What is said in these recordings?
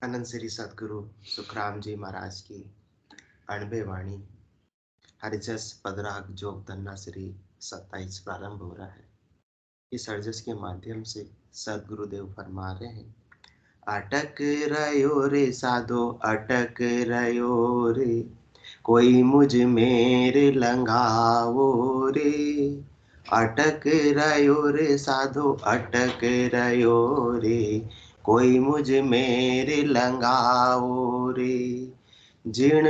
अनंत श्री सदगुरु सुखराम जी महाराज की अणबे वाणी हरिजस पदराग जोग धन्ना श्री 27 प्रारंभ हो रहा है। इस हरिजस के माध्यम से सदगुरुदेव फरमा रहे हैं, अटक रयो रे साधो अटक रयो रे, कोई मुझ मेरे लंगावो रे। अटक रयो रे साधो अटक रयो रे, कोई मुझ मेरे लंगाओ रे। जिण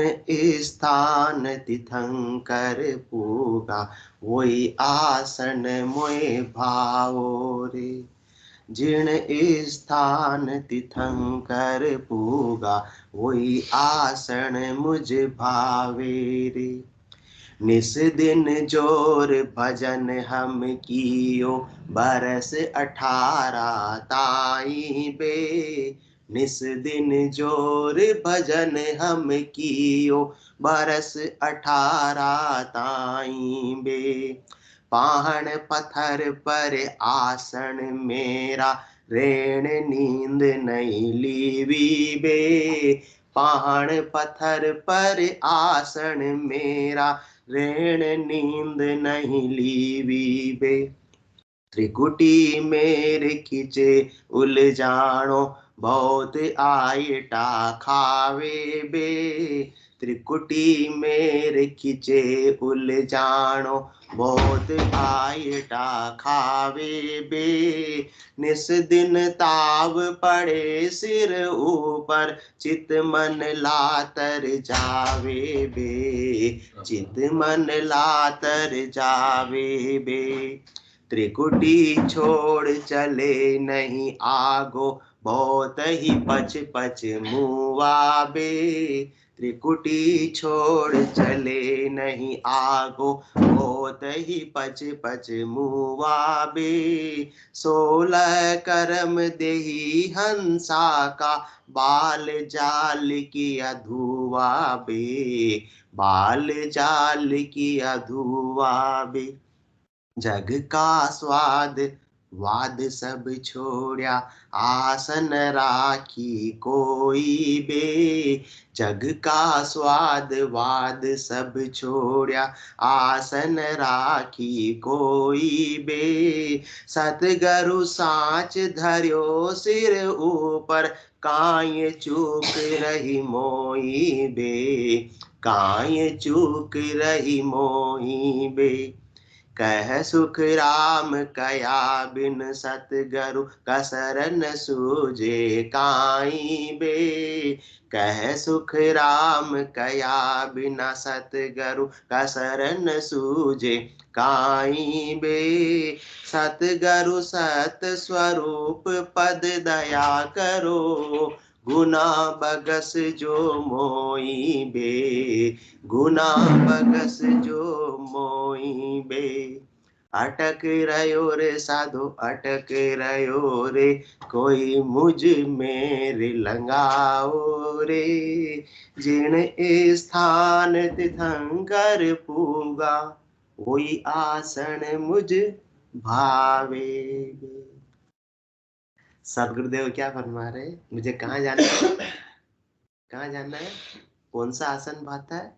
स्थान तीर्थंकर पूगा, वही आसन मोए भाओ रे। जिण स्थान तीर्थंकर पूगा, वही आसन मुझ भावे रे। निस दिन जोर भजन हम कियो, बरस 18 ताई बे। निस दिन जोर भजन हम कियो, बरस 18 ताई बे। पाहण पत्थर पर आसन मेरा, रेण नींद नहीं लीवी बे। पाहण पत्थर पर आसन मेरा, रेण नींद नहीं लीवी बे। त्रिकुटी मेरे खिचे उलझाणो, बहुत आयटा खावे बे। त्रिकुटी मेरे खिचे उलझाणो, बहुत आयटा खावे बे। निस दिन ताव पड़े सिर ऊपर, चित मन लातर जावे बे। चित मन लातर जावे बे। त्रिकुटी छोड़ चले नहीं आगो, बहुत ही पच पच मुआ बे। त्रिकुटी छोड़ चले नहीं आगो, बहुत ही पच पच मुआ बे। 16 करम देही हंसा का, बाल जाल किया धुआ बे। बाल जाल किया धुआ बे। जग का स्वाद वाद सब छोड़या, आसन राखी कोई बे। जग का स्वाद वाद सब छोड़या, आसन राखी कोई बे। सतगुरु साच धर्यो सिर ऊपर, काये चूक रही मोई बे। काये चूक रही मोई बे। कह सुख राम कया बिन सतगुरु, कसरन सूझे काई बे। कह सुख राम कया बिना सतगुरु, कसरन सूझे काई बे। सतगुरु सत स्वरूप पद दया करो, गुना बगस जो मोई बे। गुना बगस जो मोई बे। अटक रयो रे साधो अटक रयो रे, कोई मुझ मेरे लंगाओ रे। जिण स्थान तीर्थंकर पूगा, वही आसन मुझ भावे। सदगुरुदेव क्या फरमा रहे, मुझे कहाँ जाना है? कहाँ जाना है? कौन सा आसन भाता है?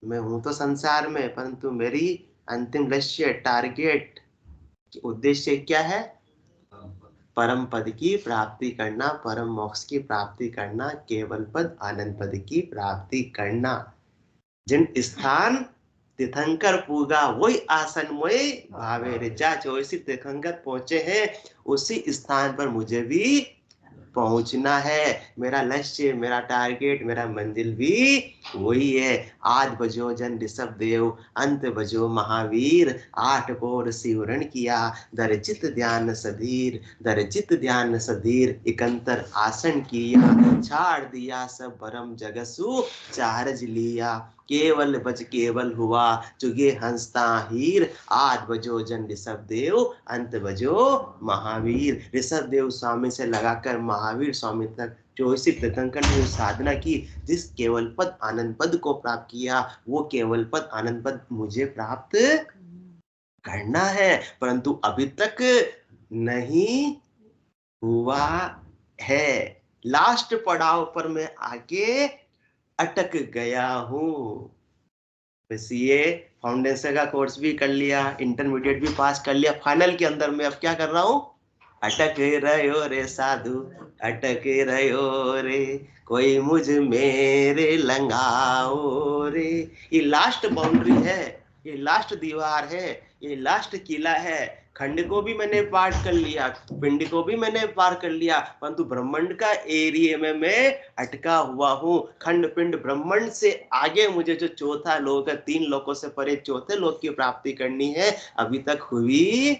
मैं हूं तो संसार में, परंतु मेरी अंतिम लक्ष्य, टारगेट, उद्देश्य क्या है? परम पद की प्राप्ति करना, परम मोक्ष की प्राप्ति करना, केवल पद आनंद पद की प्राप्ति करना। जिन स्थान तीर्थंकर पूगा, वही आसन मोए भावे रे। जा जो इसी तीर्थंकर पहुंचे हैं, उसी स्थान पर मुझे भी पहुंचना है। मेरा लक्ष्य, मेरा टारगेट, मेरा मंजिल भी वही है। आज बजो जन ऋषभ देव, अंत बजो महावीर। 8 पोर सिवरण किया, दर चित ध्यान सधीर। दर चित ध्यान सधीर, इकंतर आसन किया। छाड़ दिया सब भरम जगसु, चारज लिया। केवल बज केवल हुआ, चुगे हंसता हीर। आज बजो जन ऋषभ देव, अंत बजो महावीर। ऋषभ देव स्वामी से लगाकर महावीर स्वामी तक जो इसी तीर्थंकर ने साधना की, जिस केवल पद आनंद पद को प्राप्त किया, वो केवल पद आनंद पद मुझे प्राप्त करना है, परंतु अभी तक नहीं हुआ है। लास्ट पड़ाव पर मैं आके अटक गया हूँ। सीए फाउंडेशन का कोर्स भी कर लिया, इंटरमीडिएट भी पास कर लिया, फाइनल के अंदर मैं अब क्या कर रहा हूँ, अटक रहो रे साधु, अटक रहो रे, कोई मुझ मेरे लंगाओ रे। ये लास्ट बाउंड्री है, ये लास्ट दीवार है, ये लास्ट किला है। खंड को भी मैंने पार कर लिया, पिंड को भी मैंने पार कर लिया, परंतु ब्रह्मांड का एरिया में मैं अटका हुआ हूँ। खंड पिंड ब्रह्मांड से आगे मुझे जो चौथा लोक है, 3 लोकों से परे चौथे लोक की प्राप्ति करनी है, अभी तक हुई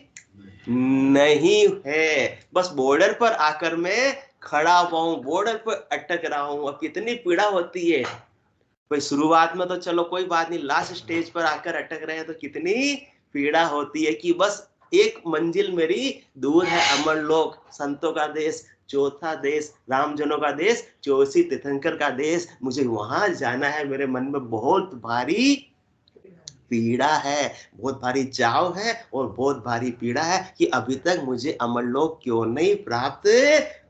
नहीं है। बस बॉर्डर पर आकर मैं खड़ा हुआ हूँ, बॉर्डर पर अटक रहा हूँ। अब कितनी पीड़ा होती है भाई, शुरुआत में तो चलो कोई बात नहीं, लास्ट स्टेज पर आकर अटक रहे हैं तो कितनी पीड़ा होती है कि बस एक मंजिल मेरी दूर है, अमर लोक, संतों का देश, चौथा देश, रामजनों का देश, 84 तीर्थंकर का देश, मुझे वहां जाना है। मेरे मन में बहुत भारी पीड़ा है, बहुत भारी चाव है और बहुत भारी पीड़ा है कि अभी तक मुझे अमरलोक क्यों नहीं प्राप्त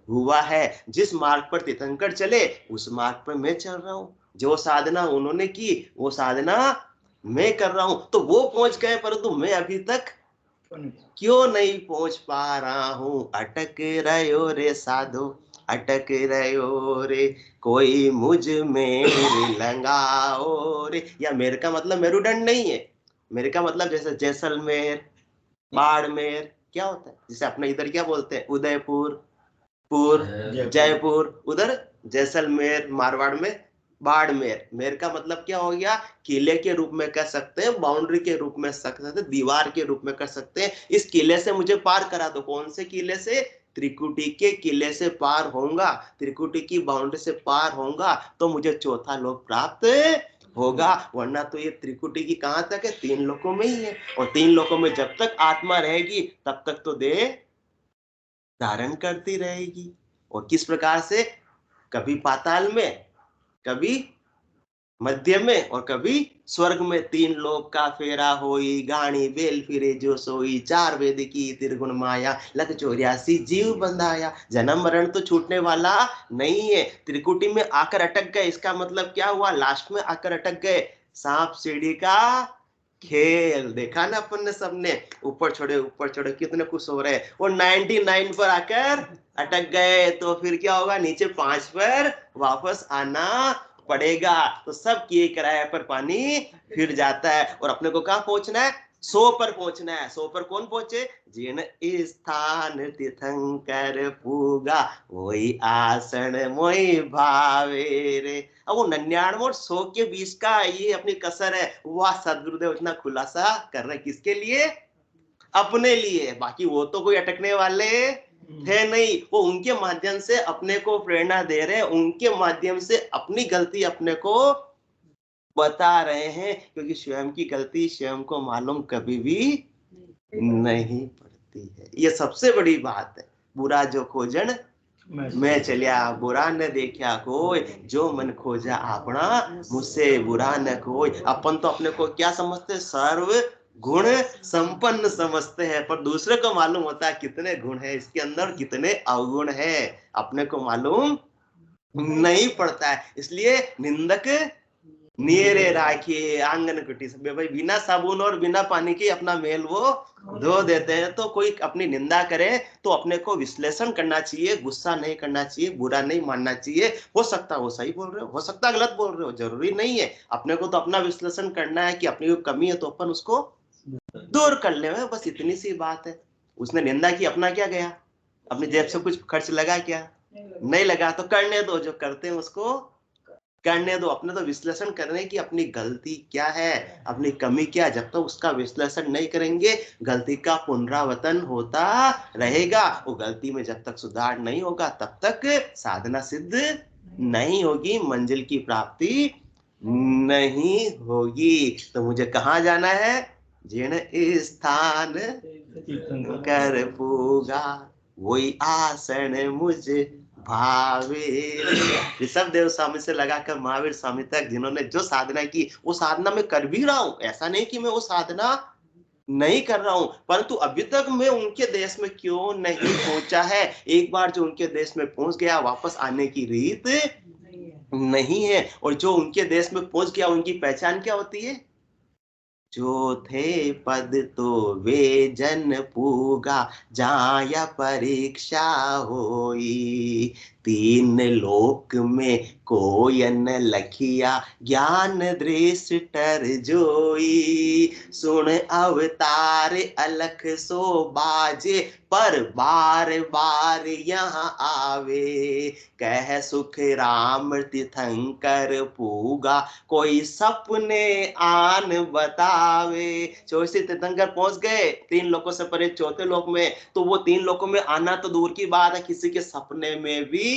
हुआ है। जिस मार्ग पर तीर्थंकर चले उस मार्ग पर मैं चल रहा हूँ, जो साधना उन्होंने की वो साधना मैं कर रहा हूं। तो वो पहुंच गए परंतु मैं अभी तक क्यों नहीं पहुंच पा रहा हूं। अटक रहो रे साधो, अटक रहो रे, कोई मुझ में लंगाओ रे। या मेरे का मतलब मेरुदंड नहीं है, मेरे का मतलब जैसे जैसलमेर, बाड़मेर क्या होता है, जैसे अपने इधर क्या बोलते हैं, उदयपुर, जयपुर, उधर जैसलमेर, मारवाड़ में बाड़मेर। मेर का मतलब क्या हो गया, किले के रूप में कर सकते हैं, बाउंड्री के रूप में सकते हैं, दीवार के रूप में कर सकते हैं। इस किले से मुझे पार करा दो। कौन से किले से, त्रिकुटी के किले से पार होऊंगा, त्रिकुटी की बाउंड्री से पार होऊंगा तो मुझे चौथा लोक प्राप्त होगा। वरना तो ये त्रिकुटी की कहां तक है, 3 लोकों में ही है। और 3 लोकों में जब तक आत्मा रहेगी तब तक तो देह धारण करती रहेगी। और किस प्रकार से, कभी पाताल में, कभी मध्य में और कभी स्वर्ग में। 3 लोक का फेरा होई, गाणी बेल फिरे जो सोई, 4 वेद की त्रिगुण माया, लख 84 जीव बंधाया। जन्म मरण तो छूटने वाला नहीं है। त्रिकुटी में आकर अटक गए, इसका मतलब क्या हुआ, लास्ट में आकर अटक गए। सांप सीढ़ी का खेल देखा ना अपन ने, सबने ऊपर छोड़े कितने खुश हो रहे। वो 99 पर आकर अटक गए तो फिर क्या होगा, नीचे 5 पर वापस आना पड़ेगा। तो सब किए किराए पर पानी फिर जाता है। और अपने को कहां पहुंचना है, 100 पर पहुंचना है। 100 पर कौन पहुंचे, जिन स्थान तीर्थंकर पूगा, वही आसन मोई भावे रे। अब वो 99 और 100 के बीच का ये अपनी कसर है। वाह, सदगुरुदेव इतना खुलासा कर रहे, किसके लिए, अपने लिए। बाकी वो तो कोई अटकने वाले थे नहीं, वो उनके माध्यम से अपने को प्रेरणा दे रहे हैं, उनके माध्यम से अपनी गलती अपने को बता रहे हैं। क्योंकि स्वयं की गलती स्वयं को मालूम कभी भी नहीं पड़ती है। ये सबसे बड़ी बात है। बुरा जो खोजन मैं चलिया, बुरा न देखा कोई, जो मन खोजा अपना, मुझसे बुरा न कोई। अपन तो अपने को क्या समझते, सर्व गुण संपन्न समझते हैं, पर दूसरे को मालूम होता है कितने गुण है इसके अंदर, कितने अवगुण है, अपने को मालूम नहीं पड़ता है। इसलिए निंदक नीरे राखिए आंगन कुटी सब, भाई बिना साबुन और बिना पानी के अपना मेल वो धो देते हैं। तो कोई अपनी निंदा करे तो अपने को विश्लेषण करना चाहिए, गुस्सा नहीं करना चाहिए, बुरा नहीं मानना चाहिए। हो सकता है वो सही बोल रहे हो सकता है गलत बोल रहे हो, जरूरी नहीं है। अपने को तो अपना विश्लेषण करना है कि अपनी कोई कमी है तो अपन उसको दूर कर ले, बस इतनी सी बात है। उसने निंदा की, अपना क्या गया, अपनी जेब से कुछ खर्च लगा क्या, नहीं लगा। तो करने दो, जो करते हैं उसको करने दो। अपने तो विश्लेषण करने की अपनी गलती क्या है, अपनी कमी क्या है। जब तक उसका विश्लेषण नहीं करेंगे गलती का पुनरावर्तन होता रहेगा। वो गलती में जब तक सुधार नहीं होगा तब तक साधना सिद्ध नहीं होगी, मंजिल की प्राप्ति नहीं होगी। तो मुझे कहाँ जाना है, जिन स्थान कर पूगा, वही आसन मुझे भावे। ऋषभ देव स्वामी से लगाकर महावीर स्वामी तक जिन्होंने जो साधना की, वो साधना मैं कर भी रहा हूं। ऐसा नहीं कि मैं वो साधना नहीं कर रहा हूं, परंतु अभी तक मैं उनके देश में क्यों नहीं पहुंचा है? एक बार जो उनके देश में पहुंच गया, वापस आने की रीत नहीं है। और जो उनके देश में पहुंच गया, उनकी पहचान क्या होती है? जो थे पद तो वे जन पूगा, जाया परीक्षा होई। तीन लोक में कोय न लखिया, ज्ञान दृष्टर जोई। सुन अवतार अलख सो बाजे, पर बार बार यहाँ आवे। कह सुख राम तीर्थंकर पूगा, कोई सपने आन बतावे। चौसी तीर्थंकर पहुंच गए तीन लोकों से परे चौथे लोक में, तो वो तीन लोकों में आना तो दूर की बात है, किसी के सपने में भी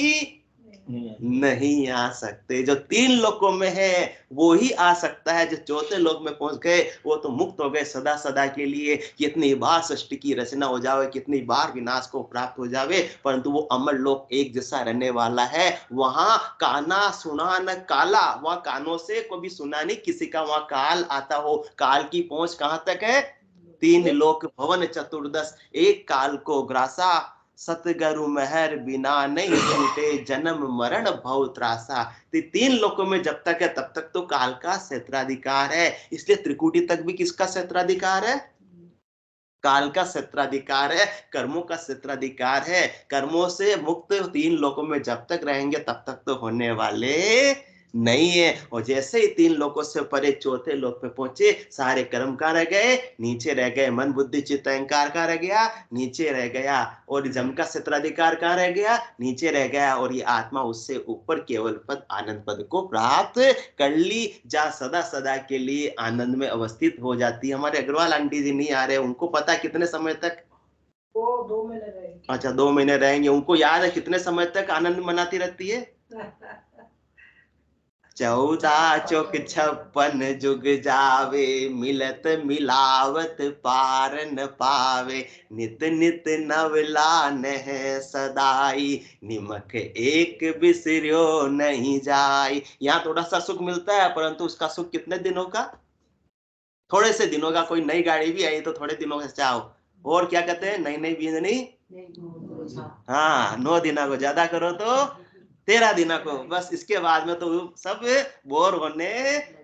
नहीं आ सकते। जो तीन लोकों में है वो ही आ सकता है। जो चौथे लोक में पहुंच गए वो तो मुक्त हो गए सदा सदा के लिए। कितनी बार सृष्टि की रचना हो जावे, कितनी बार विनाश को प्राप्त हो जावे, परंतु वो अमर लोक एक जैसा रहने वाला है। वहां काना सुना न काला, वहां कानों से कभी सुना नहीं किसी का वहां काल आता हो। काल की पहुंच कहां तक है? तीन लोक भवन चतुर्दश, एक काल को ग्रासा। सतगुरु महर बिना नहीं छूटे, जन्म मरण भव त्रासा। तीन लोकों में जब तक है तब तक तो काल का क्षेत्राधिकार है। इसलिए त्रिकुटी तक भी किसका क्षेत्राधिकार है? काल का क्षेत्राधिकार है, कर्मों का क्षेत्राधिकार है। कर्मों से मुक्त तीन लोकों में जब तक रहेंगे तब तक तो होने वाले नहीं है। और जैसे ही तीन लोकों से परे चौथे लोक पे पहुंचे, सारे कर्म कहाँ रह गए? नीचे रह गए। मन बुद्धि चित्त अहंकार कहाँ रह गया? नीचे रह गया। और जम का क्षेत्राधिकार कहाँ रह गया? नीचे रह गया। और ये आत्मा उससे ऊपर केवल पद आनंद पद को प्राप्त कर ली, जहाँ सदा सदा के लिए आनंद में अवस्थित हो जाती है। हमारे अग्रवाल आंटी जी नहीं आ रहे, उनको पता है कितने समय तक? वो 2 महीने रहेंगे। अच्छा, 2 महीने रहेंगे। उनको याद है कितने समय तक आनंद मनाती रहती है? 14 चौक 56 जुग जावे, मिलत मिलावत पार न पावे। नित नित नवला नह सदाई, निमक एक बिसरियो नहीं जाई। यहाँ थोड़ा सा सुख मिलता है, परंतु उसका सुख कितने दिनों का? थोड़े से दिनों का। कोई नई गाड़ी भी आई तो थोड़े दिनों से चाहो। और क्या कहते हैं? नई नई बीजनी, हाँ, 9 दिनों को ज्यादा करो तो 13 दिनों को। बस इसके बाद में तो सब बोर होने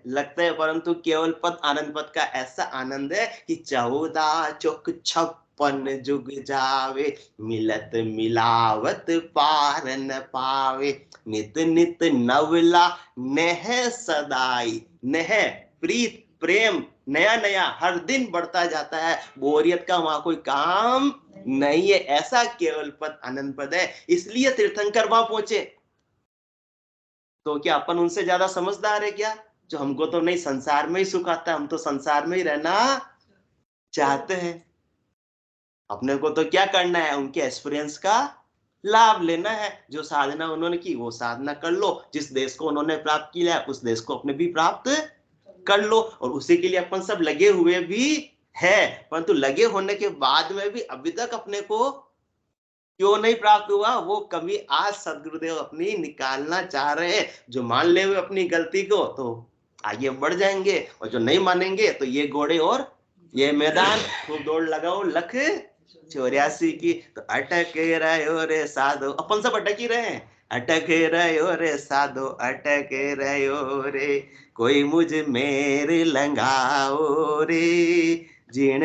लगते हैं। परंतु केवल पद आनंद पद का ऐसा आनंद है कि 14 चौक 56 जुग जावे, मिलत मिलावत पार न पावे। नित नित नवला नेह सदाई। नेह प्रीत प्रेम नया नया हर दिन बढ़ता जाता है। बोरियत का वहां कोई काम नहीं है। ऐसा केवल पद आनंद पद है। इसलिए तीर्थंकर वहां पहुंचे। तो क्या अपन उनसे ज्यादा समझदार है क्या? जो हमको तो नहीं संसार में ही सुख आता है, हम तो संसार में ही रहना चाहते हैं। अपने को तो क्या करना है? उनके एक्सपीरियंस का लाभ लेना है। जो साधना उन्होंने की वो साधना कर लो। जिस देश को उन्होंने प्राप्त किया है उस देश को अपने भी प्राप्त कर लो। और उसी के लिए अपन सब लगे हुए भी है। परंतु लगे होने के बाद में भी अभी तक अपने को क्यों नहीं प्राप्त हुआ, वो कभी आज सदगुरुदेव अपनी निकालना चाह रहे हैं। जो मान ले हुए अपनी गलती को तो आगे बढ़ जाएंगे, और जो नहीं मानेंगे तो ये घोड़े और ये मैदान खूब दौड़ लगाओ लख 84 की। तो अटक रहे रे साधो, अपन सब अटक ही रहे हैं। अटक रहे रे साधो, अटक रहे रे, कोई मुझ मेरे लंगाओ रे। जिन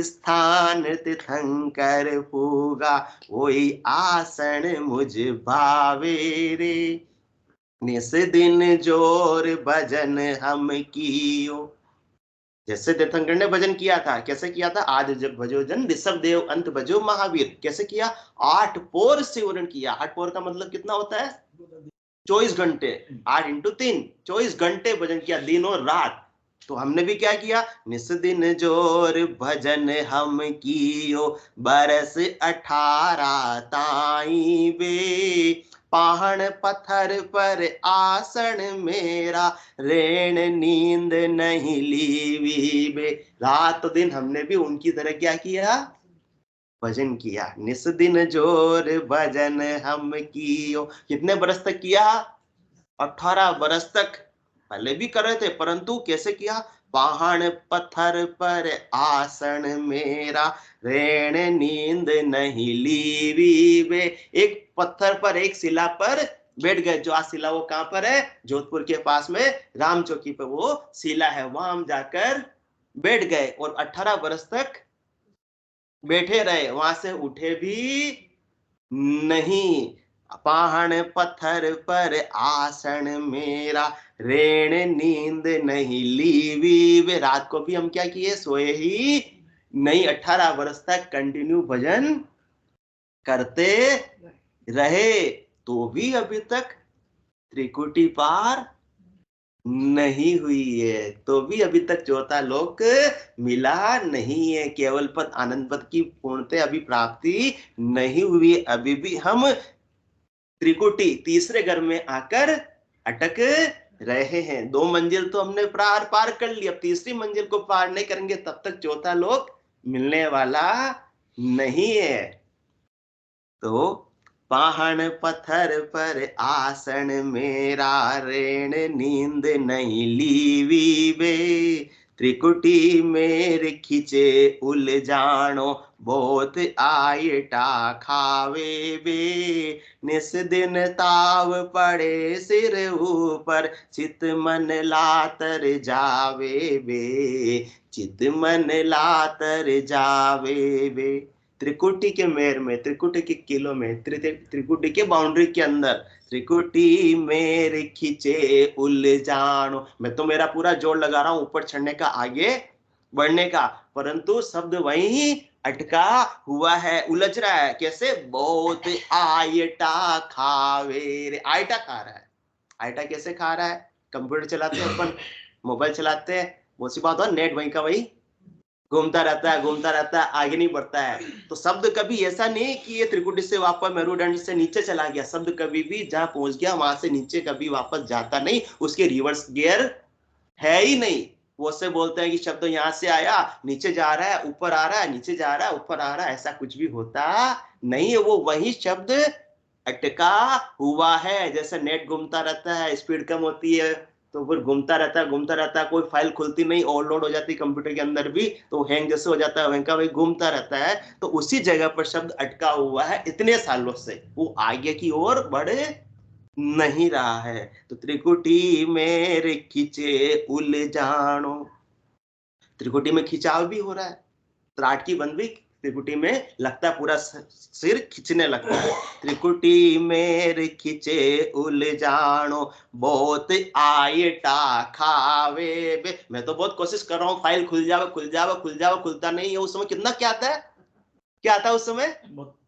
स्थान तीर्थंकर पूगा, वही आसन मुझ भावे रे। निस दिन जोर भजन हम कियो। जैसे तीर्थंकर ने भजन किया था, कैसे किया था? आदि जब भजो जन ऋषभ देव, अंत भजो महावीर। कैसे किया? 8 पोर सिमरन किया। 8 पोर का मतलब कितना होता है? 24 घंटे। 8 इंटू 3, 24 घंटे भजन किया, दिन और रात। तो हमने भी क्या किया? निस दिन जोर भजन हम कियो, बरस 18 ताई बे। पहाड़ पत्थर पर आसन मेरा, रेण नींद नहीं लीवी बे। रात दिन हमने भी उनकी तरह क्या किया? भजन किया। निस दिन जोर भजन हम कियो। कितने बरस तक किया? 18 बरस तक। पहले भी कर रहे थे, परंतु कैसे किया? पहाड़ पत्थर पर आसन मेरा, रैन नींद नहीं लीवी वे। एक पत्थर पर, एक शिला पर बैठ गए। जो आज शिला वो कहां पर है? जोधपुर के पास में राम चौकी पे वो शिला है, वहां हम जाकर बैठ गए और 18 वर्ष तक बैठे रहे, वहां से उठे भी नहीं। पहाड़ पत्थर पर आसन मेरा, रैन नींद नहीं लीवी वे। रात को भी हम क्या किए? सोए ही नहीं। 18 वर्ष तक कंटिन्यू भजन करते रहे, तो भी अभी तक त्रिकुटी पार नहीं हुई है, तो भी अभी तक चौथा लोक मिला नहीं है। केवल पद आनंद पद की पूर्णता अभी प्राप्ति नहीं हुई। अभी भी हम त्रिकुटी तीसरे घर में आकर अटक रहे हैं। 2 मंजिल तो हमने पार कर ली, अब तीसरी मंजिल को पार नहीं करेंगे तब तक चौथा लोक मिलने वाला नहीं है। तो पहाड़ पत्थर पर आसन मेरा, रैन नींद नहीं लीवी वे। त्रिकुटी मेर खिंचे उलझाणो, बहुत आयटा खावे बे। निस दिन ताव पड़े सिर ऊपर, चित मन लातर जावे बे। चित मन लातर जावे बे। त्रिकुटी के मेर में, त्रिकुटी के किलो में, त्रिकुटी के बाउंड्री के अंदर, त्रिकुटी मेर खींचे उलझानो। मैं तो मेरा पूरा जोर लगा रहा हूं ऊपर चढ़ने का, आगे बढ़ने का, परंतु शब्द वहीं अटका हुआ है, उलझ रहा है। कैसे? बहुत आयटा खावे रे। आयटा खा रहा है। आयटा कैसे खा रहा है? कंप्यूटर चलाते हैं अपन, मोबाइल चलाते हैं, वो सी बात हो, नेट वहीं का वहीं घूमता रहता है, घूमता रहता है, आगे नहीं बढ़ता है। तो शब्द कभी ऐसा नहीं कि ये त्रिकुटी से वापस मेरुदंड से नीचे चला गया। शब्द कभी भी जहां पहुंच गया वहां से नीचे कभी वापस जाता नहीं, उसके रिवर्स गियर है ही नहीं। वो से बोलते हैं कि शब्द यहाँ से आया, नीचे जा रहा है, ऊपर आ रहा है, नीचे जा रहा है, ऊपर आ रहा है, ऐसा कुछ भी होता नहीं है। वो वही शब्द अटका हुआ है। जैसे नेट घूमता रहता है, स्पीड कम होती है तो फिर घूमता रहता है, घूमता रहता है, कोई फाइल खुलती नहीं, ओवरलोड हो जाती है कंप्यूटर के अंदर भी, तो हैंग जैसे हो जाता है, वहीं का वही घूमता रहता है। तो उसी जगह पर शब्द अटका हुआ है इतने सालों से, वो आगे की ओर बढ़ नहीं रहा है। तो त्रिकुटी मेरे खींचे उलझानो, त्रिकुटी में खिंचाव भी हो रहा है। त्राट की बंद भी त्रिकुटी में लगता है, पूरा सिर खींचने लगता है। त्रिकुटी मेरे खींचे उलझानो, बहुत आयटा खावे बे। मैं तो बहुत कोशिश कर रहा हूँ फाइल खुल जावे, खुल जावे, खुल जावे, खुलता नहीं है। उस समय कितना क्या आता है, क्या आता है उस समय?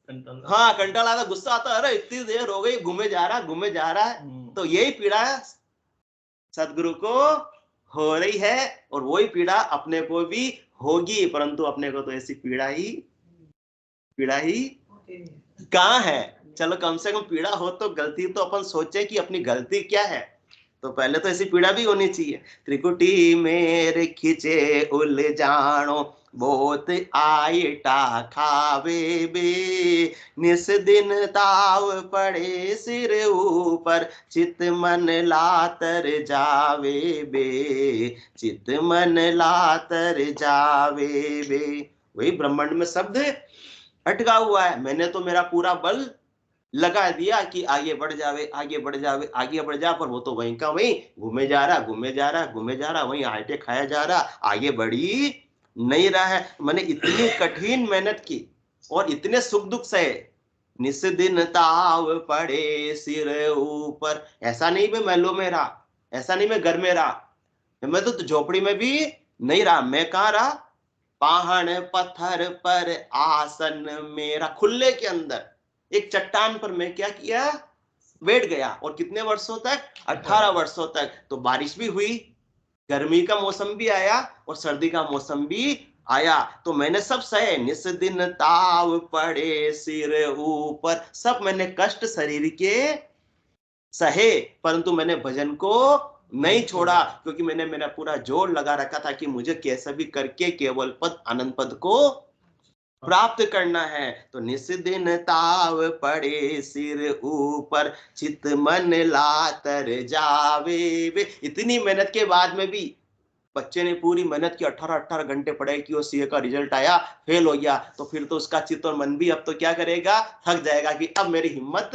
हाँ, कंटाल आता, गुस्सा आता, अरे इतनी देर हो गई, घूमे जा रहा, घूमे जा रहा है। तो यही पीड़ा सदगुरु को हो रही है, और वही पीड़ा अपने को भी होगी, परंतु अपने को तो ऐसी पीड़ा ही कहाँ है। चलो कम से कम पीड़ा हो तो गलती तो अपन सोचे कि अपनी गलती क्या है, तो पहले तो ऐसी पीड़ा भी होनी चाहिए। त्रिकुटी मेरे खींचे उलझानो, बहुत आयटा खावे बे। निस दिन ताव पड़े सिर ऊपर, चित मन लातर जावे बे। चित मन लातर जावे बे। वही ब्रह्मांड में शब्द अटका हुआ है। मैंने तो मेरा पूरा बल लगा दिया कि आगे बढ़ जावे, आगे बढ़ जावे, आगे बढ़ जा, पर वो तो वहीं का वहीं घूमे जा रहा, घूमे जा रहा, घूमे जा रहा, वहीं आटे खाया जा रहा, आगे बढ़ी नहीं रहा है। मैंने इतनी कठिन मेहनत की और इतने सुख दुख सहे, निस दिन ताव पड़े सिर ऊपर। ऐसा नहीं मैं महलों में रहा, ऐसा नहीं मैं घर में रहा, मैं तो झोपड़ी में भी नहीं रहा। मैं कहाँ रहा? पहाड़ पत्थर पर आसन मेरा, खुले के अंदर एक चट्टान पर मैं क्या किया? बैठ गया। और कितने वर्षों तक? 18 वर्षों तक। तो बारिश भी हुई, गर्मी का मौसम भी आया और सर्दी का मौसम भी आया, तो मैंने सब सहे। निस दिन ताव पड़े सिर ऊपर, सब मैंने कष्ट शरीर के सहे, परंतु मैंने भजन को नहीं छोड़ा, क्योंकि मैंने मेरा पूरा जोर लगा रखा था कि मुझे कैसे भी करके केवल पद आनंद पद को प्राप्त करना है। तो निस दिन ताव पड़े सिर ऊपर, चित मन लातर जावे वे। इतनी मेहनत के बाद में भी बच्चे ने पूरी मेहनत की, 18-18 घंटे पढ़ाई की और सीए का रिजल्ट आया, फेल हो गया, तो फिर तो उसका चित्त और मन भी अब तो क्या करेगा, थक जाएगा कि अब मेरी हिम्मत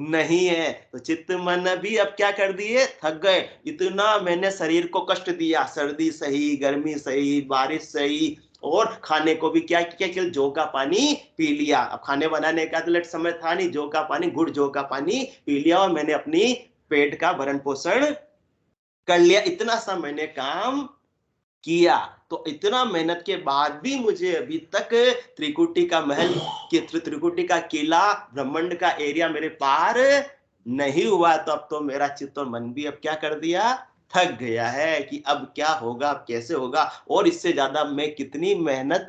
नहीं है। तो चित्त मन भी अब क्या कर दिए, थक गए। इतना मैंने शरीर को कष्ट दिया, सर्दी सही, गर्मी सही, बारिश सही, और खाने को भी क्या किया, केवल जौ का पानी पी लिया। अब खाने बनाने का तो समय था नहीं, जौ का पानी, गुड़ जौ का पानी पी लिया और मैंने अपनी पेट का भरण पोषण कर लिया। इतना सा मैंने काम किया। तो इतना मेहनत के बाद भी मुझे अभी तक त्रिकुटी का महल, त्रिकुटी का किला, ब्रह्मांड का एरिया मेरे पार नहीं हुआ। तो अब तो मेरा चित्त और मन भी अब क्या कर दिया, थक गया है कि अब क्या होगा, अब कैसे होगा, और इससे ज्यादा मैं कितनी मेहनत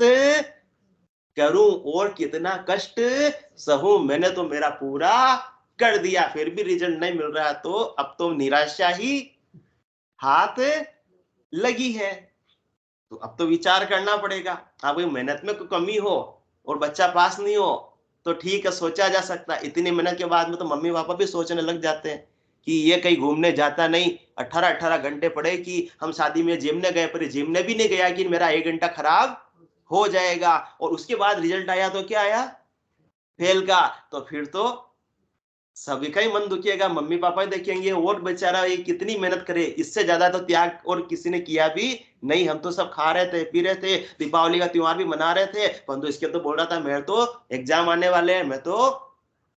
करूं और कितना कष्ट सहूं। मैंने तो मेरा पूरा कर दिया, फिर भी रिजल्ट नहीं मिल रहा, तो अब तो निराशा ही हाथ लगी है। तो अब तो विचार करना पड़ेगा। हाँ भाई, मेहनत में कोई कमी हो और बच्चा पास नहीं हो तो ठीक है, सोचा जा सकता है। इतनी मेहनत के बाद में तो मम्मी पापा भी सोचने लग जाते हैं कि ये कहीं घूमने जाता नहीं, 18-18 घंटे पढ़े कि हम शादी में जिम ने गए, पर जिम ने भी नहीं गया कि मेरा 1 घंटा खराब हो जाएगा। और उसके बाद रिजल्ट आया तो क्या आया, फेल का। तो फिर तो सभी का ही मन दुखिएगा, मम्मी पापा देखेंगे और बेचारा ये कितनी मेहनत करे, इससे ज्यादा तो त्याग और किसी ने किया भी नहीं। हम तो सब खा रहे थे, पी रहे थे, दीपावली का त्योहार भी मना रहे थे, परंतु इसके तो बोल रहा था मेरे तो एग्जाम आने वाले हैं, मैं तो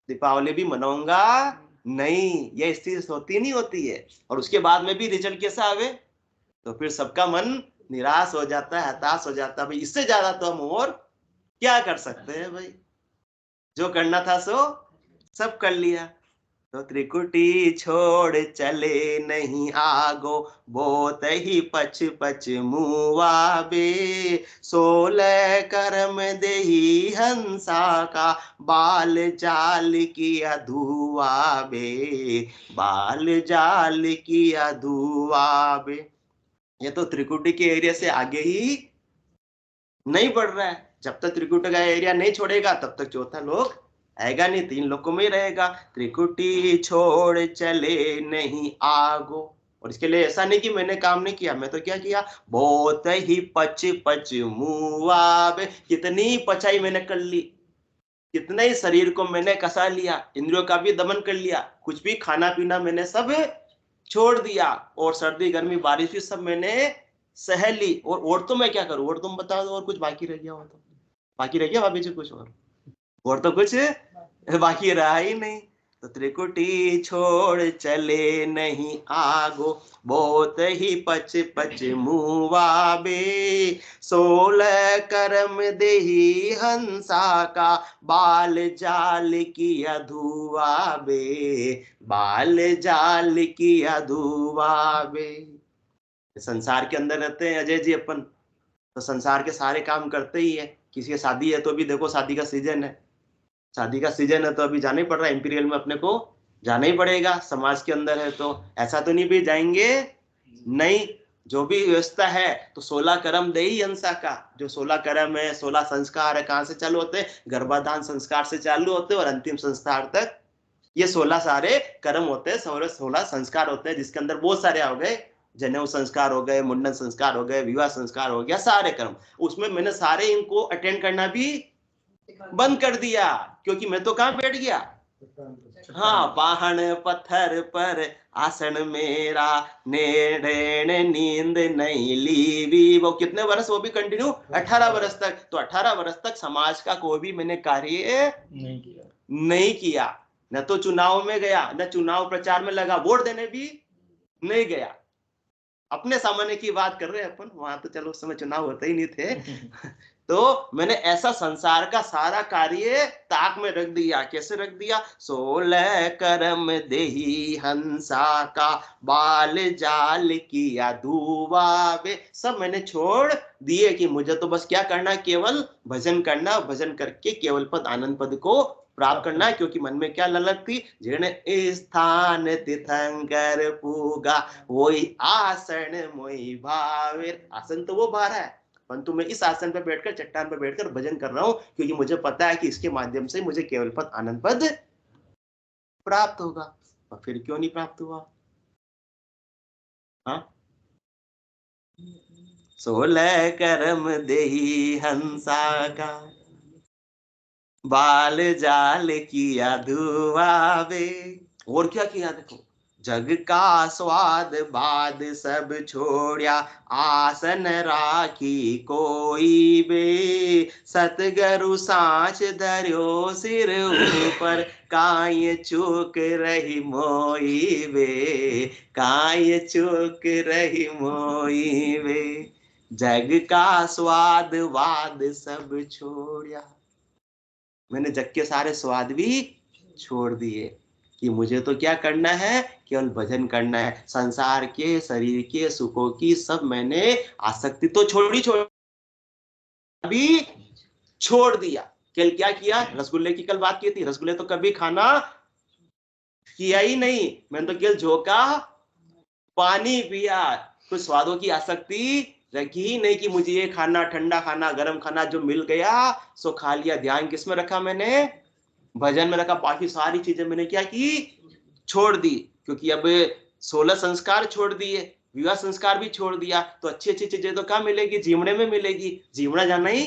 दीपावली भी मनाऊंगा नहीं। ये स्थिति होती नहीं होती है। और उसके बाद में भी रिजल्ट कैसा आवे, तो फिर सबका मन निराश हो जाता है, हताश हो जाता है। भाई इससे ज्यादा तो हम और क्या कर सकते हैं भाई, जो करना था सो सब कर लिया। तो त्रिकुटी छोड़ चले नहीं आगो, बोत ही पछ पछ मुआबे, 16 करम देही हंसा का, बाल जाल किया धुआबे, बाल जाल किया धुआबे। ये तो त्रिकुटी के एरिया से आगे ही नहीं बढ़ रहा है। जब तक त्रिकुटी का एरिया नहीं छोड़ेगा तब तक चौथा लोक आएगा नहीं, 3 लोकों में ही रहेगा। त्रिकुटी छोड़ चले नहीं आगो। और इसके लिए ऐसा नहीं कि मैंने काम नहीं किया, मैं तो क्या किया, बहुत ही पच पच मुआबे, कितनी पचाई मैंने कर ली, कितने ही शरीर को मैंने कसा लिया, इंद्रियों का भी दमन कर लिया, कुछ भी खाना पीना मैंने सब छोड़ दिया, और सर्दी गर्मी बारिश भी सब मैंने सह ली। और तो मैं क्या करूं, और तुम बता दो, और कुछ बाकी रह गया हो तो, बाकी रह गया भाभी जी कुछ और तो कुछ बाकी रहा ही नहीं। तो त्रिकुटी छोड़ चले नहीं आगो, बहुत ही पच पच मुआबे, 16 करम देही हंसा का, बाल जाल किया धुआबे, बाल जाल किया धुआबे। संसार के अंदर रहते हैं अजय जी अपन, तो संसार के सारे काम करते ही है। किसी की शादी है तो भी देखो, शादी का सीजन है, शादी का सीजन है तो अभी जाना ही पड़ रहा है, इंपीरियल में अपने को जाना ही पड़ेगा। समाज के अंदर है तो ऐसा तो नहीं भी जाएंगे नहीं, जो भी व्यवस्था है। तो 16 कर्म दे ही अंसा का, जो 16 कर्म है, 16 संस्कार है, कहाँ से चालू होते हैं, गर्भाधान संस्कार से चालू होते हैं और अंतिम संस्कार तक ये 16 सारे कर्म होते हैं, 16 संस्कार होते हैं, जिसके अंदर बहुत सारे हो गए, जनेऊ संस्कार हो गए, मुंडन संस्कार हो गए, विवाह संस्कार हो गया, सारे कर्म। उसमें मैंने सारे इनको अटेंड करना भी बंद कर दिया, क्योंकि मैं तो कहां बैठ गया, हाँ, पहाड़ पत्थर पर आसन मेरा, नेड़ेण नींद नहीं लीवी। वो कितने वर्ष, वो भी कंटिन्यू 18 वर्ष तक। तो 18 वर्ष तक समाज का कोई भी मैंने कार्य नहीं किया, न तो चुनाव में गया, न चुनाव प्रचार में लगा, वोट देने भी नहीं गया। अपने सामान्य की बात कर रहे हैं अपन, वहां तो चलो उस समय चुनाव होते ही नहीं थे। तो मैंने ऐसा संसार का सारा कार्य ताक में रख दिया। कैसे रख दिया, 16 कर्म देही हंसा का, बाल जाल किया धुआबे, सब मैंने छोड़ दिए कि मुझे तो बस क्या करना, केवल भजन करना, भजन करके केवल पद आनंद पद को प्राप्त करना है। क्योंकि मन में क्या ललक थी, जिन स्थान तीर्थंकर पूगा, वही आसन मोहि भावे। आसन तो वो भा रहा है, परंतु मैं इस आसन पर बैठकर, चट्टान पर बैठकर भजन कर रहा हूं, क्योंकि मुझे पता है कि इसके माध्यम से मुझे केवल पद आनंद पद प्राप्त होगा। और फिर क्यों नहीं प्राप्त हुआ, हाँ, 16 करम देही हंसा का, बाल जाल किया धुआवे। और क्या किया देखो, जग का स्वाद बाद सब छोड़िया, आसन राखी कोई बे, सतगुरु सांच धर्यो सिर ऊपर, काय चूक रही मोई वे, काय चूक रही मोई वे। जग का स्वाद वाद सब छोड़िया, मैंने जग के सारे स्वाद भी छोड़ दिए कि मुझे तो क्या करना है, केवल भजन करना है। संसार के शरीर के सुखों की सब मैंने आसक्ति तो छोड़ अभी छोड़ दिया। कल क्या किया, रसगुल्ले की कल बात की थी, रसगुल्ले तो कभी खाना किया ही नहीं, मैंने तो केवल झोंका पानी पिया, कुछ स्वादों की आसक्ति रखी ही नहीं कि मुझे ये खाना, ठंडा खाना, गर्म खाना, जो मिल गया सो खा लिया। ध्यान किस में रखा मैंने, भजन में रखा। बाकी सारी चीजें मैंने क्या की, छोड़ दी, क्योंकि अब 16 संस्कार छोड़ दिए, विवाह संस्कार भी छोड़ दिया, तो अच्छी अच्छी चीजें तो क्या मिलेगी, जीवने में मिलेगी, जीवना जाना ही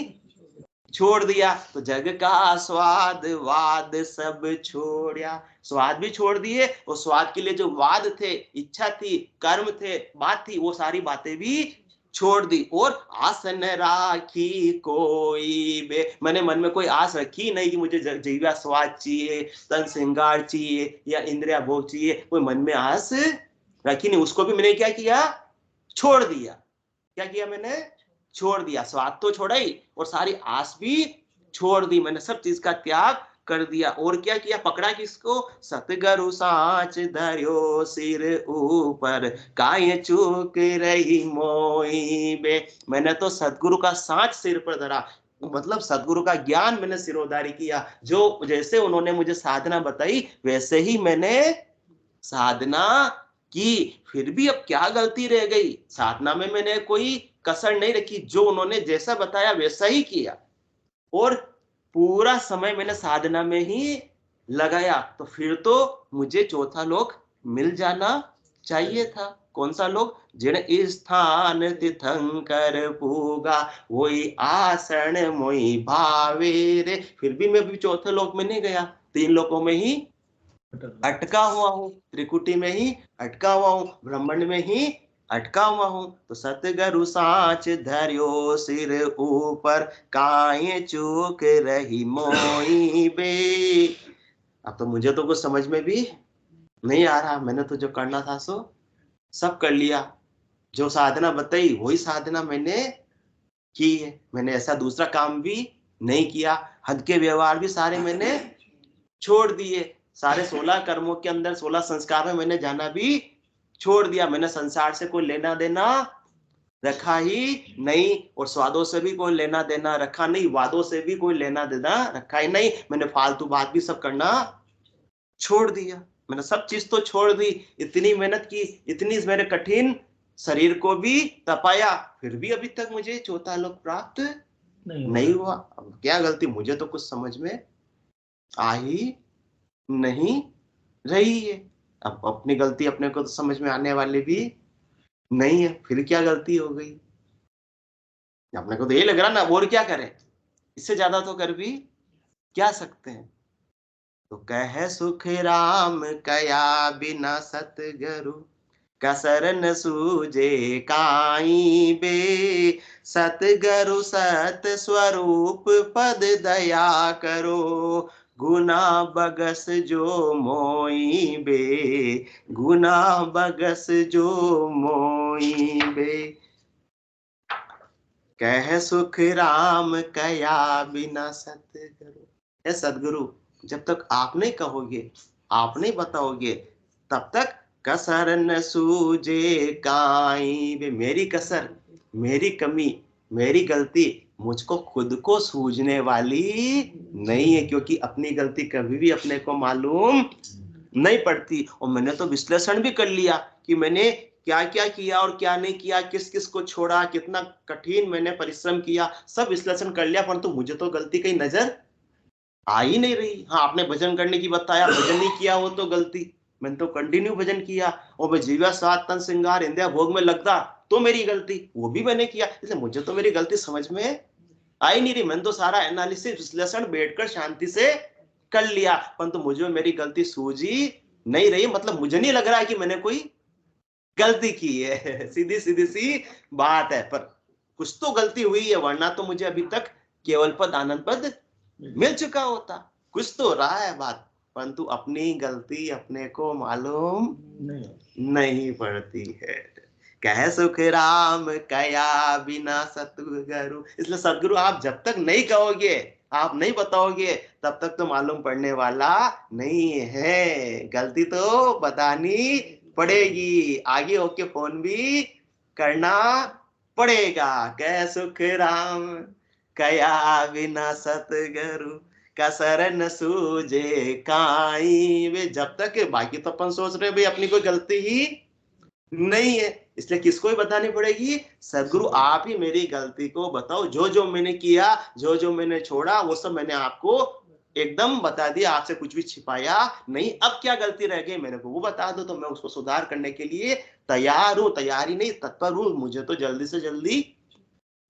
छोड़ दिया। तो जग का स्वाद वाद सब छोड़िया, स्वाद भी छोड़ दिए, और स्वाद के लिए जो वाद थे, इच्छा थी, कर्म थे, बात थी, वो सारी बातें भी छोड़ दी। और आसन राखी कोई बे, मैंने मन में कोई आस रखी नहीं कि मुझे जीवा स्वाद चाहिए, तन श्रृंगार चाहिए, या इंद्रिया भोग चाहिए, कोई मन में आस रखी नहीं। उसको भी मैंने क्या किया, छोड़ दिया। क्या किया मैंने, छोड़ दिया। स्वाद तो छोड़ा ही, और सारी आस भी छोड़ दी, मैंने सब चीज का त्याग कर दिया। और क्या किया, पकड़ा किसको, सतगुरु सांच धर्यो सिर ऊपर, काय चूक रही मोई बे, मैंने तो सतगुरु का सांच सिर पर धरा, मतलब सतगुरु का ज्ञान मैंने सिरोधारी किया। जो जैसे उन्होंने मुझे साधना बताई वैसे ही मैंने साधना की। फिर भी अब क्या गलती रह गई, साधना में मैंने कोई कसर नहीं रखी, जो उन्होंने जैसा बताया वैसा ही किया, और पूरा समय मैंने साधना में ही लगाया। तो फिर तो मुझे चौथा लोक मिल जाना चाहिए था। कौन सा लोक, जिन स्थान तीर्थंकर पूगा, वही आसन मोई भावे रे। फिर भी मैं भी चौथे लोक में नहीं गया, 3 लोकों में ही अटका हुआ हूँ, त्रिकुटी में ही अटका हुआ हूँ, ब्रह्मांड में ही अटका हुआ हूँ। तो सतगुरु सांच धर्यो सिर ऊपर, काय चूक रही मोई बे। अब तो मुझे तो कुछ समझ में भी नहीं आ रहा, मैंने तो जो करना था सो सब कर लिया, जो साधना बताई वही साधना मैंने की है। मैंने ऐसा दूसरा काम भी नहीं किया, हद के व्यवहार भी सारे मैंने छोड़ दिए, सारे 16 कर्मों के अंदर 16 संस्कार में मैंने जाना भी छोड़ दिया। मैंने संसार से कोई लेना देना रखा ही नहीं, और स्वादों से भी कोई लेना देना रखा नहीं, वादों से भी कोई लेना देना रखा ही नहीं। मैंने फालतू बात भी सब करना छोड़ दिया, मैंने सब चीज तो छोड़ दी। इतनी मेहनत की, इतनी मेरे कठिन शरीर को भी तपाया, फिर भी अभी तक मुझे चौथा लोक प्राप्त नहीं हुआ। अब क्या गलती, मुझे तो कुछ समझ में आ ही नहीं रही है। अब अपनी गलती अपने को तो समझ में आने वाली भी नहीं है, फिर क्या गलती हो गई, अपने को तो ये लग रहा ना, और क्या करें, इससे ज्यादा तो कर भी क्या सकते हैं। तो कह सुख राम कया बिना सतगुरु, कसर न सूझे काई बे, सतगुरु सत स्वरूप पद दया करो, गुना बगस जो मोई बे, गुना बगस जो मोई बे। कह सुख राम कया बिना सतगुरु, हे सदगुरु, जब तक आप नहीं कहोगे, आप नहीं बताओगे, तब तक कसर न सूझे काई बे। मेरी कसर, मेरी कमी, मेरी गलती मुझको खुद को सूझने वाली नहीं है, क्योंकि अपनी गलती कभी भी अपने को मालूम नहीं पड़ती। और मैंने तो विश्लेषण भी कर लिया कि मैंने क्या क्या किया और क्या नहीं किया, किस किस को छोड़ा, कितना कठिन मैंने परिश्रम किया, सब विश्लेषण कर लिया, परंतु मुझे तो गलती कहीं नजर आ ही नहीं रही। हाँ, आपने भजन करने की बताया, भजन नहीं किया वो तो गलती, मैंने तो कंटिन्यू भजन किया, और मैं जीवा सात तन श्रृंगार इंद्रिया भोग में लगता तो मेरी गलती, वो भी मैंने किया, इसलिए मुझे तो मेरी गलती समझ में आई नहीं रही। मैंने तो सारा एनालिसिस विश्लेषण बैठकर शांति से कर लिया, परंतु मुझे मेरी गलती सूझी नहीं रही। मतलब मुझे नहीं लग रहा है कि मैंने कोई गलती की है। सीधी सीधी सी बात है, पर कुछ तो गलती हुई है, वरना तो मुझे अभी तक केवल पद आनंद पद मिल चुका होता। कुछ तो रहा है बात, परंतु अपनी गलती अपने को मालूम नहीं पड़ती है। कह सुख राम कया बिना सतगुरु, इसलिए सदगुरु आप जब तक नहीं कहोगे, आप नहीं बताओगे, तब तक तो मालूम पड़ने वाला नहीं है। गलती तो बतानी पड़ेगी, आगे होके फोन भी करना पड़ेगा। कह सुख राम कया बिना सतगुरु, का शरण सूझे काई वे। जब तक बाकी तो अपन सोच रहे भाई अपनी कोई गलती ही नहीं है, इसलिए किसको ही बतानी पड़ेगी? सदगुरु आप ही मेरी गलती को बताओ। जो जो मैंने किया, जो जो मैंने छोड़ा, वो सब मैंने आपको एकदम बता दिया, आपसे कुछ भी छिपाया नहीं। अब क्या गलती रह गई मेरे को वो बता दो, तो मैं उसको सुधार करने के लिए तैयार हूं। तैयारी नहीं, तत्पर हूं। मुझे तो जल्दी से जल्दी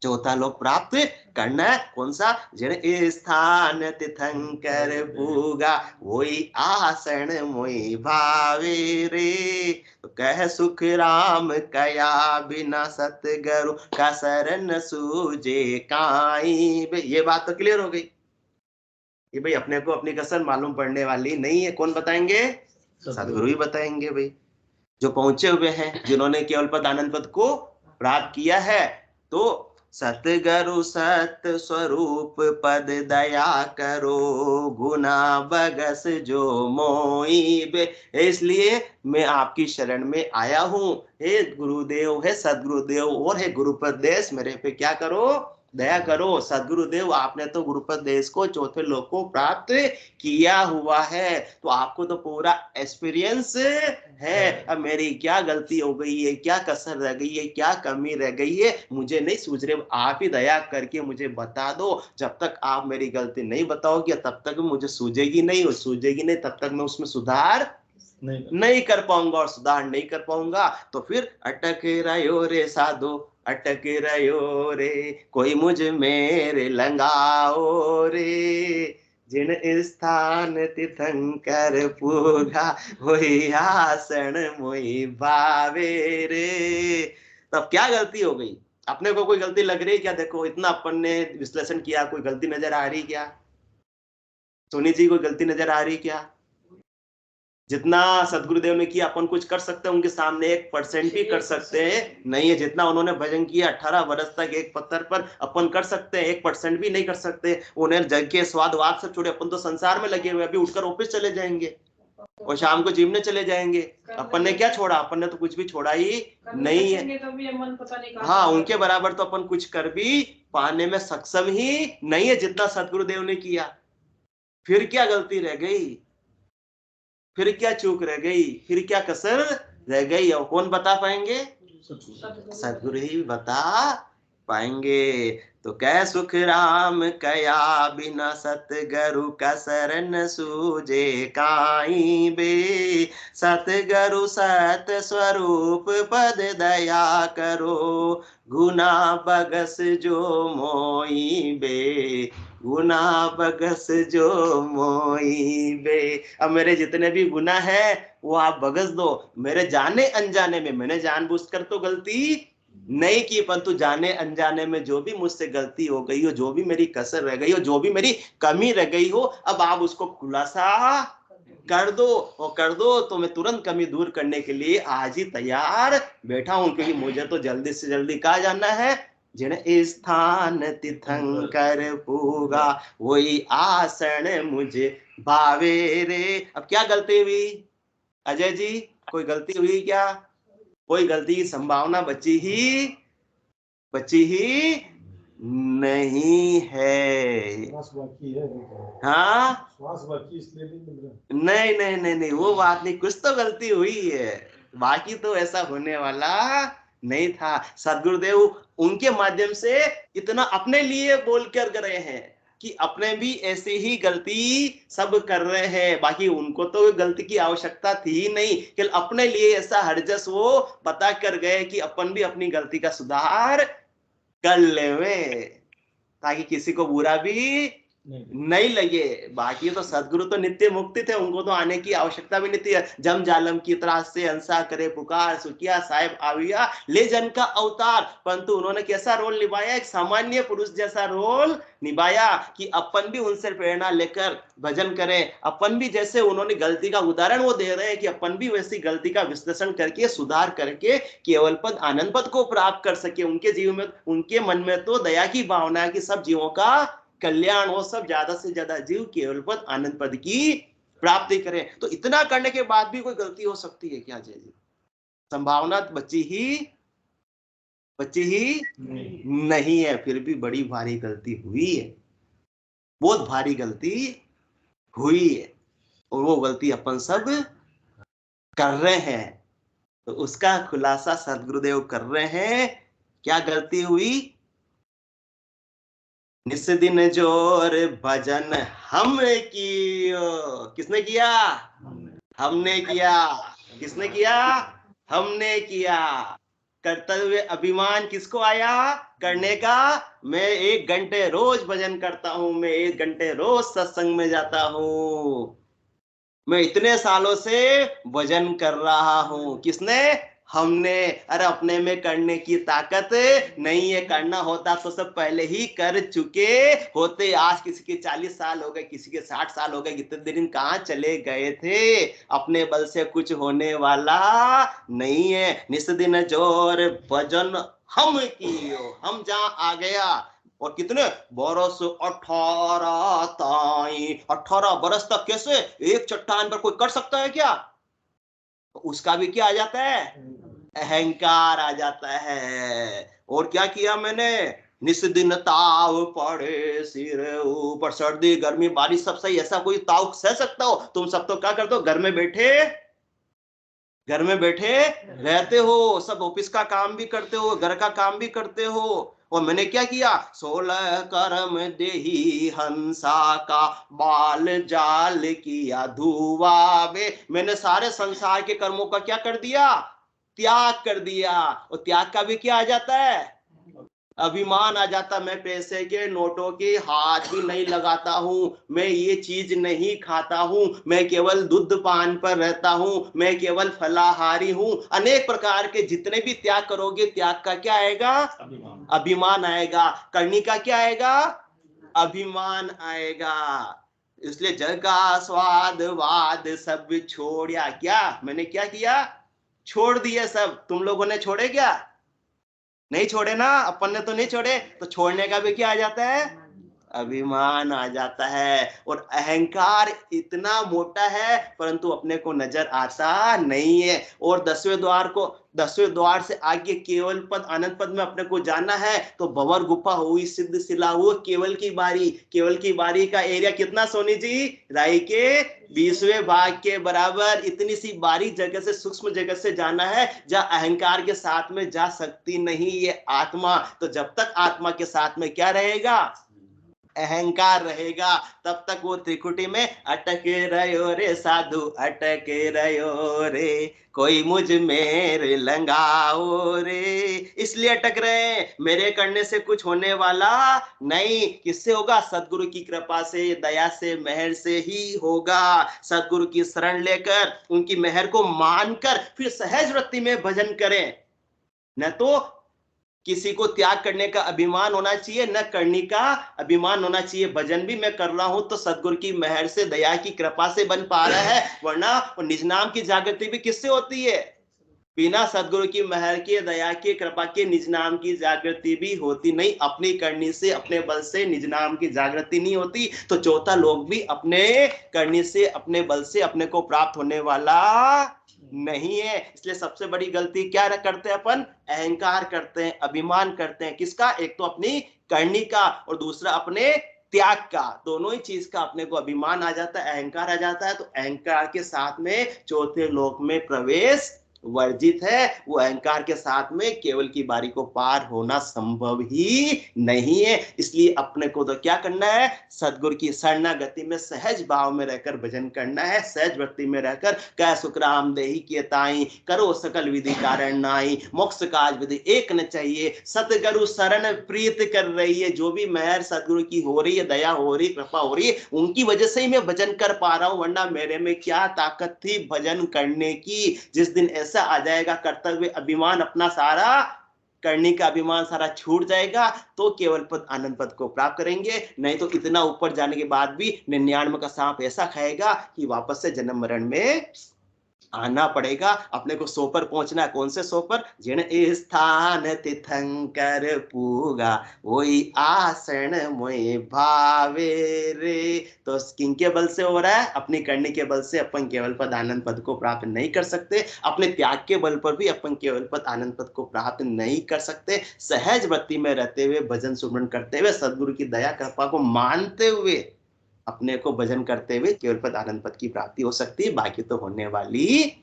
चौथा लोक प्राप्त करना है। कौन सा? जिन स्थान तीर्थंकर पूगा, वही आसन मोई भावे रे। तो कह सुख राम कया बिना सतगुरु, का शरण सूझे काई। ये बात तो क्लियर हो गई। ये भाई अपने को अपनी कसर मालूम पड़ने वाली नहीं है। कौन बताएंगे? सदगुरु ही बताएंगे भाई, जो पहुंचे हुए हैं, जिन्होंने केवल पद आनंद पद को प्राप्त किया है। तो सतगुरु सत स्वरूप पद दया करो, गुना बगस जो मोई बे। इसलिए मैं आपकी शरण में आया हूं। हे गुरुदेव, हे सदगुरुदेव और हे गुरुपदेश, मेरे पे क्या करो? दया करो। सदगुरुदेव आपने तो गुरुपदेश को चौथे लोक को प्राप्त किया हुआ है, तो आपको तो पूरा एक्सपीरियंस है। अब मेरी क्या गलती हो गई है, क्या कसर रह गई है, क्या कमी रह गई है, मुझे नहीं सूझ रहे। आप ही दया करके मुझे बता दो। जब तक आप मेरी गलती नहीं बताओगे, तब तक मुझे सूझेगी नहीं, और सूझेगी नहीं तब तक मैं उसमें सुधार नहीं कर पाऊंगा, और सुधार नहीं कर पाऊंगा तो फिर अटक रहो रे साधो, अटक रहो रे, कोई मुझ मेरे लंगाओ रे। जिन स्थान तीर्थंकर पूरा, वही आसन मोई भावे रे। तब क्या गलती हो गई? अपने को कोई गलती लग रही है क्या? देखो इतना अपन ने विश्लेषण किया, कोई गलती नजर आ रही क्या? सोनी जी कोई गलती नजर आ रही क्या? जितना सदगुरुदेव ने किया अपन कुछ कर सकते हैं उनके सामने? 1% भी कर सकते हैं नहीं है। जितना उन्होंने भजन किया 18 वर्ष तक एक पत्थर पर, अपन कर सकते हैं 1% भी नहीं कर सकते। उन्हें जग के स्वाद वाद सब छोड़े, अपन तो संसार में लगे हुए, अभी उठकर ऑफिस चले जाएंगे और शाम को जिम में चले जाएंगे। अपन ने क्या छोड़ा? अपन ने तो कुछ भी छोड़ा ही नहीं है। हाँ, उनके बराबर तो अपन कुछ कर भी पाने में सक्षम ही नहीं है जितना सदगुरुदेव ने किया। फिर क्या गलती रह गई? फिर क्या चूक रह गई? फिर क्या कसर रह गई? और कौन बता पाएंगे? सदगुरु ही बता पाएंगे। तो कह सुख राम कया बिना सतगुरु, का शरण सूझे काई बे। सतगुरु सत स्वरूप पद दया करो, गुना बगस जो मोई बे, गुना बगस जो मोई बे। अब मेरे जितने भी गुना है वो आप बगस दो। मेरे जाने अनजाने में, मैंने जानबूझकर तो गलती नहीं की, परंतु जाने अनजाने में जो भी मुझसे गलती हो गई हो, जो भी मेरी कसर रह गई हो, जो भी मेरी कमी रह गई हो, अब आप उसको खुलासा कर दो। और कर दो तो मैं तुरंत कमी दूर करने के लिए आज ही तैयार बैठा हूं, क्योंकि मुझे तो जल्दी से जल्दी कहाँ जाना है? जिन स्थान तीर्थंकर पूगा, वही आसन मुझे भावे रे। अब क्या गलती हुई अजय जी? कोई गलती हुई क्या? कोई गलती की संभावना बची ही नहीं है। हाँ, नहीं नहीं नहीं नहीं, वो बात नहीं। कुछ तो गलती हुई है, बाकी तो ऐसा होने वाला नहीं था। सदगुरुदेव उनके माध्यम से इतना अपने लिए बोल कर गए हैं, कि अपने भी ऐसे ही गलती सब कर रहे हैं, बाकी उनको तो गलती की आवश्यकता थी ही नहीं, केवल अपने लिए ऐसा हरजस वो बता कर गए कि अपन भी अपनी गलती का सुधार कर लेवे, ताकि किसी को बुरा भी नहीं लगे। बाकी तो सदगुरु तो नित्य मुक्ति थे, उनको तो आने की आवश्यकता भी नहीं थी। जम जालम की तरह से हंसा करे पुकार, सुखिया साहेब आविया ले जन का अवतार, परंतु उन्होंने कैसा रोल निभाया, एक सामान्य पुरुष जैसा रोल निभाया कि अपन भी उनसे प्रेरणा लेकर भजन करें, अपन भी जैसे उन्होंने गलती का उदाहरण वो दे रहे हैं कि अपन भी वैसी गलती का विश्लेषण करके सुधार करके केवल पद आनंद पद को प्राप्त कर सके। उनके जीवन में, उनके मन में तो दया की भावना है कि सब जीवों का कल्याण हो, सब ज्यादा से ज्यादा जीव केवल पद आनंद पद की प्राप्ति करें। तो इतना करने के बाद भी कोई गलती हो सकती है क्या जय जी? संभावना बच्ची ही नहीं है, फिर भी बड़ी भारी गलती हुई है, बहुत भारी गलती हुई है, और वो गलती अपन सब कर रहे हैं। तो उसका खुलासा सदगुरुदेव कर रहे हैं। क्या गलती हुई? निस दिन जोर भजन हम कियो, किसने किया? हमने किया। किसने किया? हमने किया। कर्तव्य अभिमान किसको आया करने का? मैं 1 घंटे रोज भजन करता हूं, मैं 1 घंटे रोज सत्संग में जाता हूं, मैं इतने सालों से भजन कर रहा हूं। किसने? हमने। अरे अपने में करने की ताकत नहीं है, करना होता तो सब पहले ही कर चुके होते। आज किसी के 40 साल हो गए, किसी के 60 साल हो गए, कितने दिन कहाँ चले गए थे? अपने बल से कुछ होने वाला नहीं है। निस दिन जोर भजन हम कियो, हम जहां आ गया, और कितने बरस 18 ताई, 18 बरस तक कैसे एक चट्टान पर कोई कर सकता है क्या? उसका भी क्या आ जाता है? अहंकार आ जाता है। और क्या किया मैंने? निस दिन ताव पड़े सिर ऊपर, सर्दी गर्मी बारिश सब सही, ऐसा कोई ताव सह सकता हो? तुम सब तो क्या करते हो, घर में बैठे रहते हो, सब ऑफिस का काम भी करते हो, घर का काम भी करते हो। और मैंने क्या किया? 16 कर्म देही हंसा का बाल जाल किया धुआवे, मैंने सारे संसार के कर्मों का क्या कर दिया? त्याग कर दिया। और त्याग का भी क्या आ जाता है? अभिमान आ जाता। मैं पैसे के नोटों के हाथ भी नहीं लगाता हूं, मैं ये चीज नहीं खाता हूं, मैं केवल दूध पान पर रहता हूं, मैं केवल फलाहारी हूं। अनेक प्रकार के जितने भी त्याग करोगे, त्याग का क्या आएगा? अभिमान आएगा। करनी का क्या आएगा? अभिमान आएगा। इसलिए जग का स्वाद वाद सब छोड़िया। क्या मैंने क्या किया? छोड़ दिया सब। तुम लोगों ने छोड़े क्या? नहीं छोड़े ना, अपन ने तो नहीं छोड़े। तो छोड़ने का भी क्या आ जाता है? अभिमान आ जाता है। और अहंकार इतना मोटा है, परंतु अपने को नजर आता नहीं है। और 10वें द्वार से आगे केवल पद आनंद पद में अपने को जाना है, तो भंवर गुफा हुई सिद्ध शिला हुआ केवल की बारी का एरिया कितना सोनी जी? राई के 20वें भाग के बराबर। इतनी सी बारीक जगह से, सूक्ष्म जगह से जाना है, जहां अहंकार के साथ में जा सकती नहीं ये आत्मा। तो जब तक आत्मा के साथ में क्या रहेगा? अहंकार रहेगा, तब तक वो त्रिकुटी में अटके रहो रे साधु, अटके रहो रे, कोई मुझ मेरे लंगाओ रे। इसलिए अटक रहे, मेरे करने से कुछ होने वाला नहीं। किससे होगा? सदगुरु की कृपा से, दया से, मेहर से ही होगा। सदगुरु की शरण लेकर, उनकी मेहर को मानकर फिर सहज वृत्ति में भजन करें। न तो किसी को त्याग करने का अभिमान होना चाहिए, न करने का अभिमान होना चाहिए। भजन भी मैं कर रहा हूं तो सदगुरु की मेहर से, दया की कृपा से बन पा रहा है, वरना निज नाम की जागृति भी किससे होती है? बिना सदगुरु की मेहर की, दया की, कृपा के निज नाम की जागृति भी होती नहीं। अपनी करनी से, अपने बल से निज नाम की जागृति नहीं होती। तो चौथा लोग भी अपने करनी से, अपने बल से अपने को प्राप्त होने वाला नहीं है। इसलिए सबसे बड़ी गलती क्या करते हैं अपन? अहंकार करते हैं, अभिमान करते हैं। किसका? एक तो अपनी करनी का, और दूसरा अपने त्याग का। दोनों ही चीज का अपने को अभिमान आ जाता है, अहंकार आ जाता है। तो अहंकार के साथ में चौथे लोक में प्रवेश वर्जित है, वो अहंकार के साथ में केवल की बारी को पार होना संभव ही नहीं है। इसलिए अपने को तो क्या करना है, सदगुरु की शरणागति में सहज भाव में रहकर भजन करना है, सहज भक्ति में रहकर कह सुखराम देहि किए ताई, करो सकल विधि कारण नाई, मोक्ष काज विधि एक न चाहिए, सतगुरु शरण प्रीत कर रही है। जो भी मेहर सदगुरु की हो रही है, दया हो रही, कृपा हो रही है, उनकी वजह से ही मैं भजन कर पा रहा हूं, वरना मेरे में क्या ताकत थी भजन करने की। जिस दिन ऐसा आ जाएगा कर्तव्य अभिमान अपना सारा, करने का अभिमान सारा छूट जाएगा, तो केवल पद आनंद पद को प्राप्त करेंगे। नहीं तो इतना ऊपर जाने के बाद भी 99 का सांप ऐसा खाएगा कि वापस से जन्म मरण में आना पड़ेगा। अपने को सो पर पहुंचना है। कौन से सो पर, जिन स्थान तीर्थंकर पूगा, वही आसन मोए भावे रे। तो किनके बल से हो रहा है, अपनी करने के बल से अपन केवल पद आनंद पद को प्राप्त नहीं कर सकते। अपने त्याग के बल पर भी अपन केवल पद आनंद पद को प्राप्त नहीं कर सकते। सहज भक्ति में रहते हुए, भजन सुमरण करते हुए, सदगुरु की दया कृपा को मानते हुए अपने को भजन करते हुए केवल पद आनंद पद की प्राप्ति हो सकती है, बाकी तो होने वाली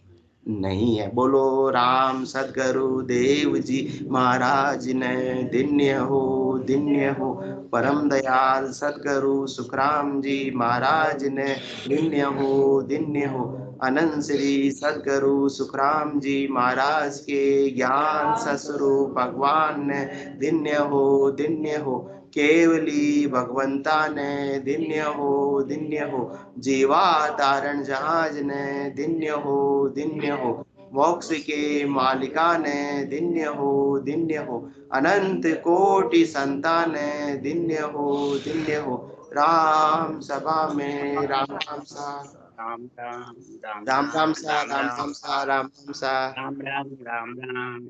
नहीं है। बोलो राम सदगुरु देव जी महाराज ने दिन्य हो, दिन्य हो। परम दयाल सदगुरु सुखराम जी महाराज ने दिन्य हो, दिन्य हो। अनंत श्री सदगुरु सुखराम जी महाराज के ज्ञान सस्वरूप भगवान ने दिन्य हो, दिन्य हो। केवली भगवंता ने दिन्य हो, दिन्य हो। जीवा तारण जहाज ने दिन्य हो, दिन्य हो। मोक्ष के मालिका ने दिन्य हो, दिन्य हो। अनंत कोटि संतान ने दिन्य हो, दिन्य हो। राम सभा में राम राम सा, राम राम राम राम राम सा, राम राम राम सा, राम राम सा। राम राम राम राम।